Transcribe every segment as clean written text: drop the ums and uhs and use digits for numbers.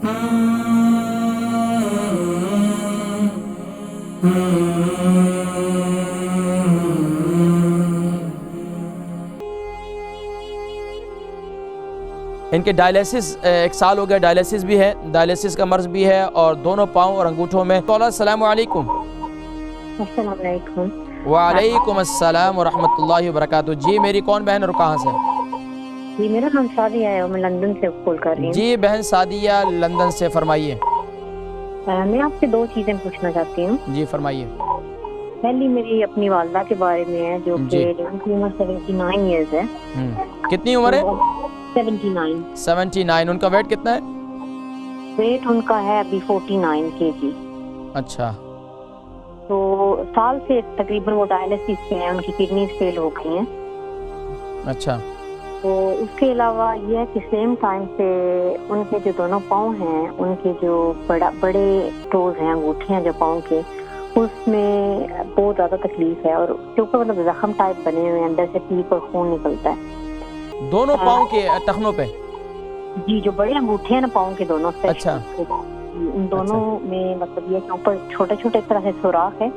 ان کے ڈائلیسس 1 سال ہو گیا، ڈائلیسس بھی ہے، ڈائلیسس کا مرض بھی ہے، اور دونوں پاؤں اور انگوٹھوں میں۔ السلام علیکم۔ السلام علیکم۔ وعلیکم السلام ورحمۃ اللہ وبرکاتہ۔ جی میری کون بہن اور کہاں سے؟ جی میرا نام سعدیہ ہے اور میں لندن سے کال کر رہی ہوں۔ جی بہن سعدیہ لندن سے، فرمائیے۔ میں آپ سے 2 چیزیں پوچھنا چاہتی ہوں۔ جی فرمائیے۔ پہلی میری اپنی والدہ کے بارے میں ہے، جو کہ ان کی عمر 79 ایئرز ہے۔ کتنی عمر ہے؟ 79۔ 79۔ ان کا ویٹ کتنا ہے؟ ویٹ ان کا ہے ابھی 49 kg۔ اچھا۔ تو سال سے تقریباً وہ ڈائلسس پہ ہیں، ان کی کڈنیز فیل ہو گئی ہیں۔ اچھا۔ تو اس کے علاوہ یہ ہے کہ سیم ٹائم سے ان کے جو دونوں پاؤں ہیں، ان کے جو بڑے ٹوز ہیں، انگوٹھے ہیں جو پاؤں کے، اس میں بہت زیادہ تکلیف ہے، اور اس کے اوپر مطلب زخم ٹائپ بنے ہوئے ہیں، اندر سے پیپ اور خون نکلتا ہے دونوں پاؤں کے ٹخنوں پہ؟ جی جو بڑے انگوٹھے ہیں نا پاؤں کے دونوں، اچھا، ان دونوں میں مطلب یہ کہ اوپر چھوٹے چھوٹے ایک طرح سے سوراخ ہے،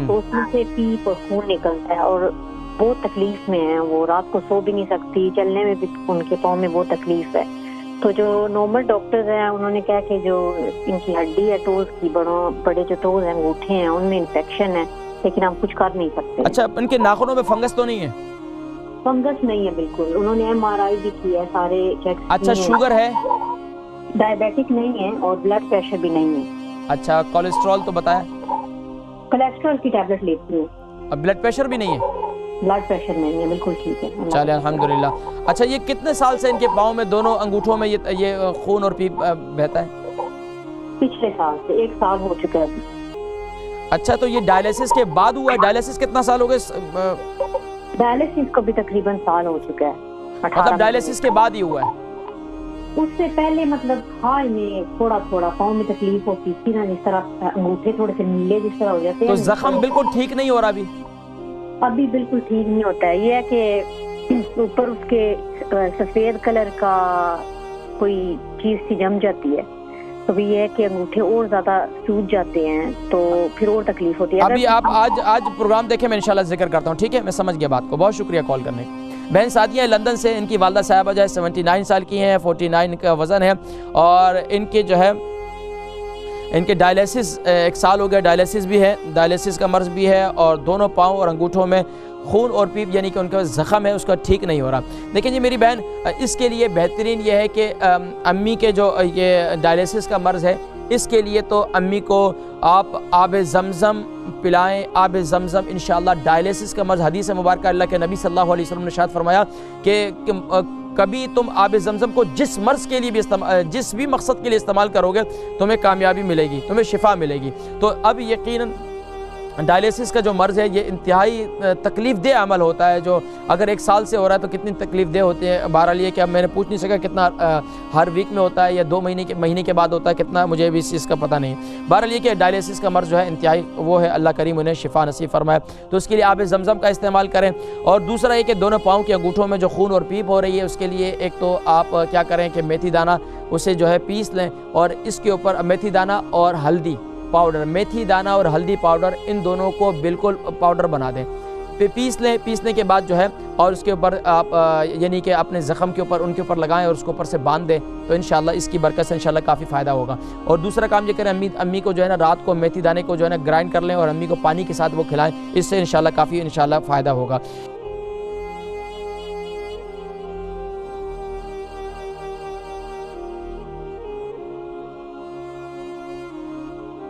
تو اس میں سے پیپ اور خون نکلتا ہے، اور بہت تکلیف میں ہیں وہ، رات کو سو بھی نہیں سکتی، چلنے میں بھی ان کے پاؤں میں بہت تکلیف ہے۔ تو جو نارمل ڈاکٹرز ہیں انہوں نے کہا کہ جو ان کی ہڈی ہے ٹوز کی، بڑے جو ٹوز ہیں انگوٹھے ہیں ان میں انفیکشن ہے، لیکن ہم کچھ کر نہیں سکتے۔ اچھا، ان کے ناخنوں میں فنگس تو نہیں ہے؟ فنگس نہیں ہے بالکل، انہوں نے MRI بھی کیا ہے، سارے چیک۔ اچھا، شوگر ہے؟ ڈائبیٹک نہیں ہے اور بلڈ پریشر بھی نہیں ہے۔ اچھا، کولیسٹرول تو بتایا؟ کولیسٹرول کی ٹیبلٹ لیتی ہوں۔ اور بلڈ پریشر بھی نہیں ہے؟ بلڈ پریشر نہیں ہے، بالکل ٹھیک ہے۔ چلے الحمدللہ۔ اچھا، یہ کتنے سال سے ان کے پاؤں میں دونوں انگوٹھوں میں یہ خون اور پیپ بہتا ہے؟ پچھلے سال سے 1 سال ہو چکا ہے۔ اچھا، تو یہ ڈائلیسس کے بعد ہوا ہے؟ ڈائلیسس کتنا سال ہو گئے؟ ڈائلسس کو بھی تقریباً سال ہو چکا ہے۔ مطلب ڈائلیسس کے بعد ہی ہوا ہے؟ اس سے پہلے مطلب ہاتھ میں تھوڑا تھوڑا پاؤں میں تکلیف ہوتی تھی نا، جس طرح انگوٹھے تھوڑے سے نیلے جس طرح ہو جاتے ہیں۔ تو زخم بالکل ٹھیک نہیں ہو رہا ابھی بالکل ٹھیک نہیں ہوتا ہے۔ یہ ہے کہ اوپر اس کے سفید کلر کا کوئی چیز سی جم جاتی ہے، تو بھی یہ ہے کہ انگوٹھے اور زیادہ سوج جاتے ہیں، تو پھر اور تکلیف ہوتی ہے۔ ابھی آپ آج پروگرام دیکھیں، میں انشاءاللہ ذکر کرتا ہوں، ٹھیک ہے؟ میں سمجھ گیا بات کو، بہت شکریہ کال کرنے کا۔ بہن سعدیہ لندن سے، ان کی والدہ صاحبہ جو ہے 79 سال کی ہیں، 49 کا وزن ہے، اور ان کے جو ہے ان کے ڈائلیسس 1 سال ہو گیا، ڈائلیسس بھی ہے، ڈائلیسس کا مرض بھی ہے، اور دونوں پاؤں اور انگوٹھوں میں خون اور پیپ یعنی کہ ان کا زخم ہے، اس کا ٹھیک نہیں ہو رہا۔ دیکھیں جی میری بہن، اس کے لیے بہترین یہ ہے کہ امی کے جو یہ ڈائلیسس کا مرض ہے، اس کے لیے تو امی کو آپ آب زمزم پلائیں، آب زمزم انشاءاللہ ڈائلیسس کا مرض، حدیث مبارکہ اللہ کے نبی صلی اللہ علیہ وسلم نے ارشاد فرمایا کہ کبھی تم آب زمزم کو جس مرض کے لیے بھی جس بھی مقصد کے لیے استعمال کرو گے، تمہیں کامیابی ملے گی، تمہیں شفا ملے گی۔ تو اب یقیناً ڈائلیسس کا جو مرض ہے یہ انتہائی تکلیف دہ عمل ہوتا ہے، جو اگر 1 سال سے ہو رہا ہے تو کتنی تکلیف دہ ہوتے ہیں۔ بہرحال یہ کہ اب میں نے پوچھ نہیں سکا کتنا ہر ویک میں ہوتا ہے یا 2 مہینے کے بعد ہوتا ہے، کتنا مجھے بھی اس چیز کا پتہ نہیں۔ بہرحال یہ کہ ڈائلیسس کا مرض جو ہے انتہائی وہ ہے، اللہ کریم انہیں شفا نصیب فرمائے، تو اس کے لیے آب زمزم کا استعمال کریں۔ اور دوسرا یہ کہ دونوں پاؤں کے انگوٹھوں میں جو خون اور پیپ ہو رہی ہے، اس کے لیے ایک تو آپ کیا کریں کہ میتھی دانہ اسے جو ہے پیس لیں، اور اس کے اوپر میتھی دانہ اور ہلدی پاؤڈر، میتھی دانہ اور ہلدی پاؤڈر، ان دونوں کو بالکل پاؤڈر بنا دیں، پیس لیں۔ پیسنے کے بعد جو ہے اور اس کے اوپر آپ یعنی کہ اپنے زخم کے اوپر ان کے اوپر لگائیں اور اس کو اوپر سے باندھ دیں، تو انشاءاللہ اس کی برکت سے انشاءاللہ کافی فائدہ ہوگا۔ اور دوسرا کام یہ کریں، امی کو جو ہے نا رات کو میتھی دانے کو جو ہے نا گرائنڈ کر لیں اور امی کو پانی کے ساتھ وہ کھلائیں، اس سے انشاءاللہ کافی فائدہ ہوگا۔